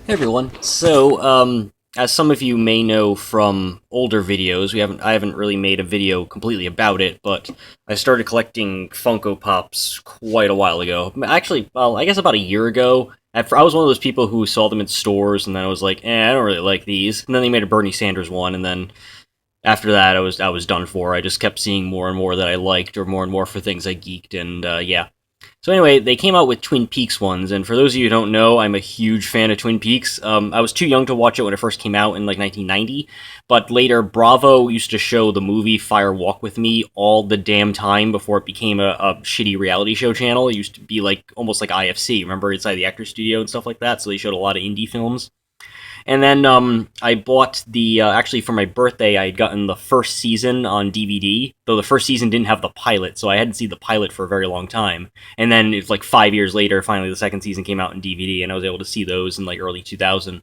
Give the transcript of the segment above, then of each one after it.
Hey everyone. As some of you may know from older videos, I haven't really made a video completely about it, but I started collecting Funko Pops quite a while ago. Actually, well, I guess about a year ago. I was one of those people who saw them in stores, and then I was like, I don't really like these. And then they made a Bernie Sanders one, and then after that, I was done for. I just kept seeing more and more that I liked, or more and more for things I geeked, and yeah. So anyway, they came out with Twin Peaks ones, and for those of you who don't know, I'm a huge fan of Twin Peaks. I was too young to watch it when it first came out in like 1990, but later Bravo used to show the movie Fire Walk with Me all the damn time before it became a shitty reality show channel. It used to be like almost like IFC, remember, inside the actor studio and stuff like that. So they showed a lot of indie films. And then I bought actually for my birthday, I had gotten the first season on DVD, though the first season didn't have the pilot, so I hadn't seen the pilot for a very long time. And then it's like 5 years later, finally the second season came out in DVD, and I was able to see those in like early 2000.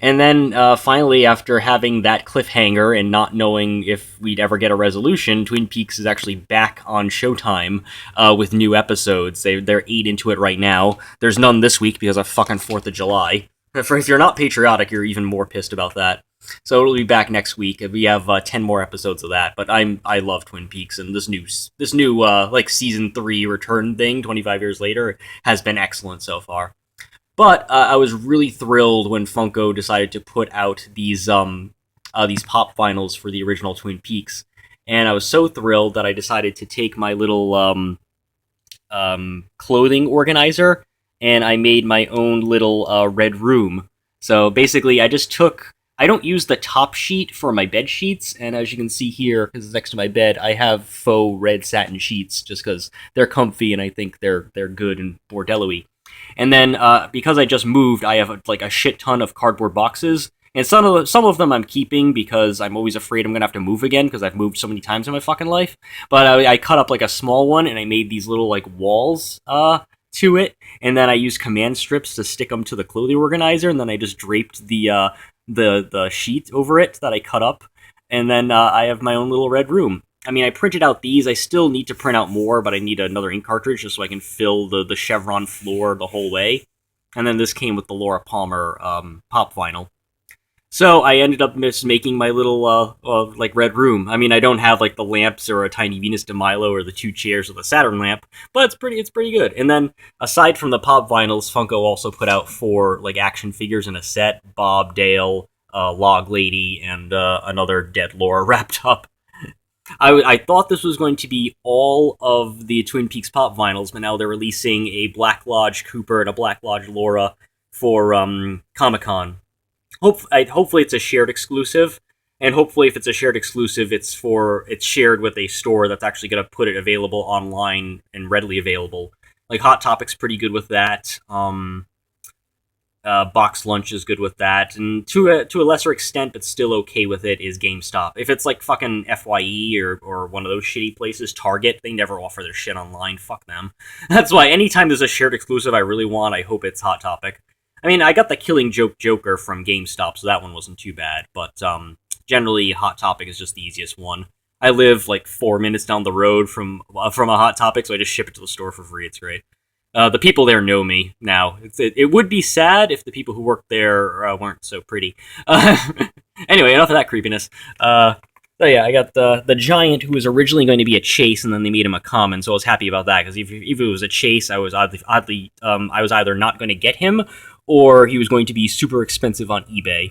And then finally, after having that cliffhanger and not knowing if we'd ever get a resolution, Twin Peaks is actually back on Showtime with new episodes. They're 8 into it right now. There's none this week because of fucking 4th of July. If you're not patriotic, you're even more pissed about that. So it'll be back next week. We have 10 more episodes of that. But I love Twin Peaks, and this new like season 3 return thing 25 years later has been excellent so far. But I was really thrilled when Funko decided to put out these pop vinyls for the original Twin Peaks, and I was so thrilled that I decided to take my little clothing organizer, and I made my own little red room. So basically, I don't use the top sheet for my bed sheets, and as you can see here, because it's next to my bed, I have faux red satin sheets just because they're comfy and I think they're good and bordello-y. And then because I just moved, I have like a shit ton of cardboard boxes, and some of them I'm keeping because I'm always afraid I'm gonna have to move again because I've moved so many times in my fucking life. But I cut up like a small one and I made these little like walls to it, and then I used command strips to stick them to the clothing organizer, and then I just draped the sheet over it that I cut up, and then I have my own little red room. I mean, I printed out these. I still need to print out more, but I need another ink cartridge just so I can fill the chevron floor the whole way. And then this came with the Laura Palmer pop vinyl. So I ended up making my little like red room. I mean, I don't have like the lamps or a tiny Venus de Milo or the 2 chairs or the Saturn lamp, but it's pretty good. And then aside from the pop vinyls, Funko also put out 4 like action figures in a set: Bob, Dale, Log Lady, and another dead Laura wrapped up. I thought this was going to be all of the Twin Peaks pop vinyls, but now they're releasing a Black Lodge Cooper and a Black Lodge Laura for Comic-Con. Hopefully it's a shared exclusive, and hopefully if it's a shared exclusive, it's shared with a store that's actually going to put it available online and readily available. Like Hot Topic's pretty good with that. Box Lunch is good with that, and to a lesser extent, but still okay with it, is GameStop. If it's like fucking FYE or one of those shitty places, Target, they never offer their shit online. Fuck them. That's why anytime there's a shared exclusive I really want, I hope it's Hot Topic. I mean, I got the Killing Joke Joker from GameStop, so that one wasn't too bad, but generally Hot Topic is just the easiest one. I live like 4 minutes down the road from a Hot Topic, so I just ship it to the store for free. It's great. The people there know me now. It would be sad if the people who work there weren't so pretty. Anyway, enough of that creepiness. So yeah, I got the giant who was originally going to be a chase, and then they made him a common. So I was happy about that because if it was a chase, I was I was either not going to get him or he was going to be super expensive on eBay.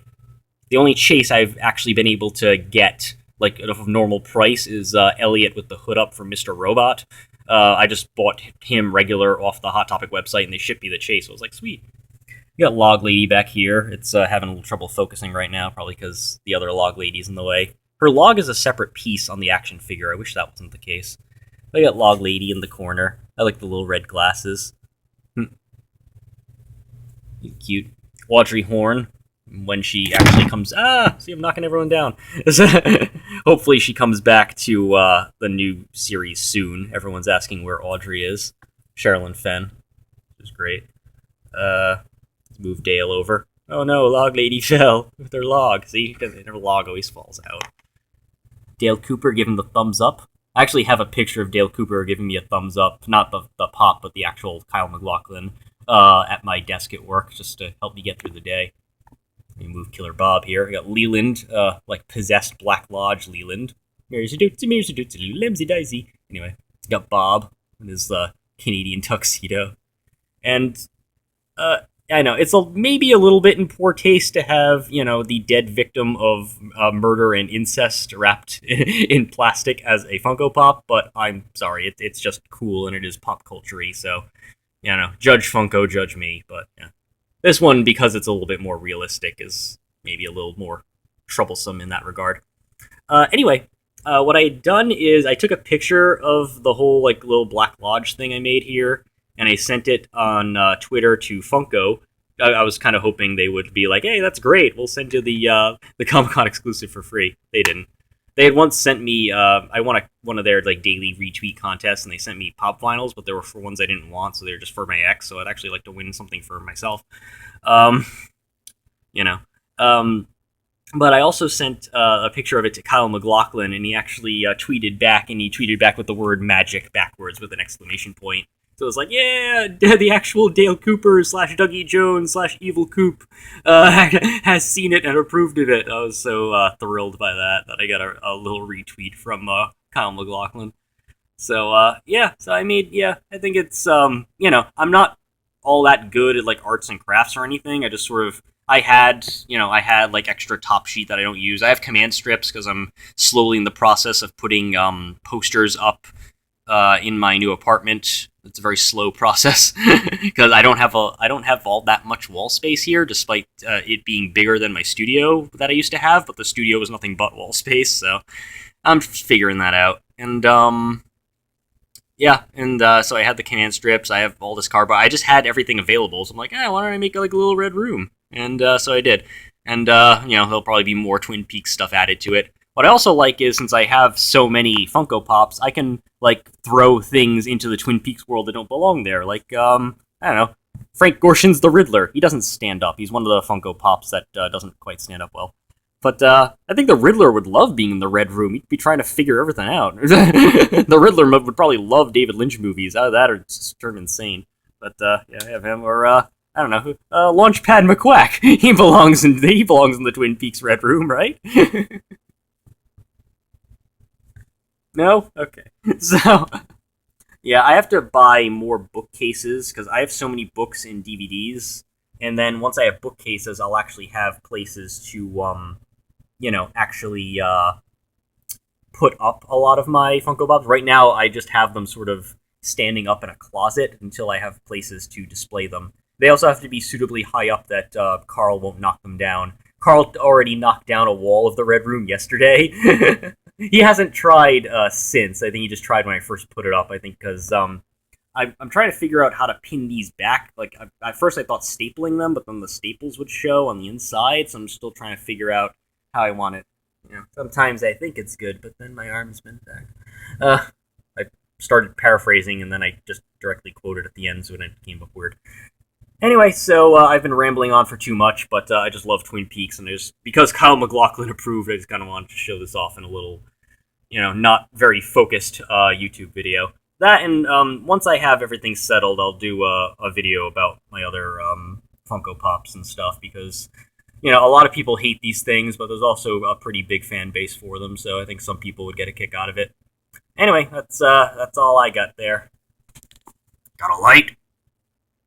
The only chase I've actually been able to get like at a normal price is Elliot with the hood up from Mr. Robot. I just bought him regular off the Hot Topic website, and they shipped me the chase. So I was like, sweet. You got Log Lady back here. It's having a little trouble focusing right now, probably because the other Log Lady's in the way. Her log is a separate piece on the action figure. I wish that wasn't the case. I got Log Lady in the corner. I like the little red glasses. Cute. Audrey Horn, when she actually comes... See, I'm knocking everyone down. Hopefully she comes back to the new series soon. Everyone's asking where Audrey is. Sherilyn Fenn, which is great. Let's move Dale over. Oh no, Log Lady fell with her log. See, her log always falls out. Dale Cooper giving the thumbs up. I actually have a picture of Dale Cooper giving me a thumbs up. Not the pop, but the actual Kyle McLaughlin. at my desk at work just to help me get through the day. Let me move Killer Bob here. I got Leland, like possessed Black Lodge Leland. Limsy Daisy. Anyway, got Bob in his Canadian tuxedo. And I know it's maybe a little bit in poor taste to have the dead victim of murder and incest wrapped in plastic as a Funko Pop, but I'm sorry, it's just cool and it is pop culture-y. So judge Funko, judge me. But yeah, this one, because it's a little bit more realistic, is maybe a little more troublesome in that regard. Anyway, what I had done is I took a picture of the whole little Black Lodge thing I made here, and I sent it on Twitter to Funko. I was kind of hoping they would be like, "Hey, that's great. We'll send you the Comic-Con exclusive for free." They didn't. They had once sent me. I won one of their daily retweet contests, and they sent me pop vinyls, but they were for ones I didn't want, so they were just for my ex. So I'd actually like to win something for myself. You know. But I also sent a picture of it to Kyle McLaughlin, and he actually tweeted back, and he tweeted back with the word magic backwards with an exclamation point. So it was like, yeah, the actual Dale Cooper / Dougie Jones / Evil Coop has seen it and approved of it. I was so thrilled by that I got a little retweet from Kyle McLaughlin. So yeah, so I think it's I'm not all that good at arts and crafts or anything. I just sort of I had extra top sheet that I don't use. I have command strips because I'm slowly in the process of putting posters up in my new apartment. It's a very slow process because I don't have all that much wall space here, despite it being bigger than my studio that I used to have. But the studio was nothing but wall space, so I'm figuring that out. And so I had the command strips. I have all this cardboard. I just had everything available, so I'm like, why don't I make a little red room? And so I did. And there'll probably be more Twin Peaks stuff added to it. What I also like is, since I have so many Funko Pops, I can throw things into the Twin Peaks world that don't belong there. I don't know, Frank Gorshin's the Riddler. He doesn't stand up. He's one of the Funko Pops that doesn't quite stand up well. But I think the Riddler would love being in the Red Room. He'd be trying to figure everything out. The Riddler would probably love David Lynch movies. Either that or just turn him insane. But I have him. Or I don't know, Launchpad McQuack. He belongs in the Twin Peaks Red Room, right? No? Okay. So, yeah, I have to buy more bookcases because I have so many books and DVDs. And then once I have bookcases, I'll actually have places to, actually put up a lot of my Funko Pops. Right now, I just have them sort of standing up in a closet until I have places to display them. They also have to be suitably high up that Carl won't knock them down. Carl already knocked down a wall of the Red Room yesterday. He hasn't tried since. I think he just tried when I first put it up. I think because I'm trying to figure out how to pin these back. At first I thought stapling them, but then the staples would show on the inside. So I'm still trying to figure out how I want it. Sometimes I think it's good, but then my arm's bent back. I started paraphrasing, and then I just directly quoted at the end, so it came up weird. Anyway, so I've been rambling on for too much, but I just love Twin Peaks, and because Kyle McLaughlin approved, I just kind of wanted to show this off in a little, not very focused YouTube video. That, and once I have everything settled, I'll do a video about my other Funko Pops and stuff, because, a lot of people hate these things, but there's also a pretty big fan base for them, so I think some people would get a kick out of it. Anyway, that's all I got there. Got a light?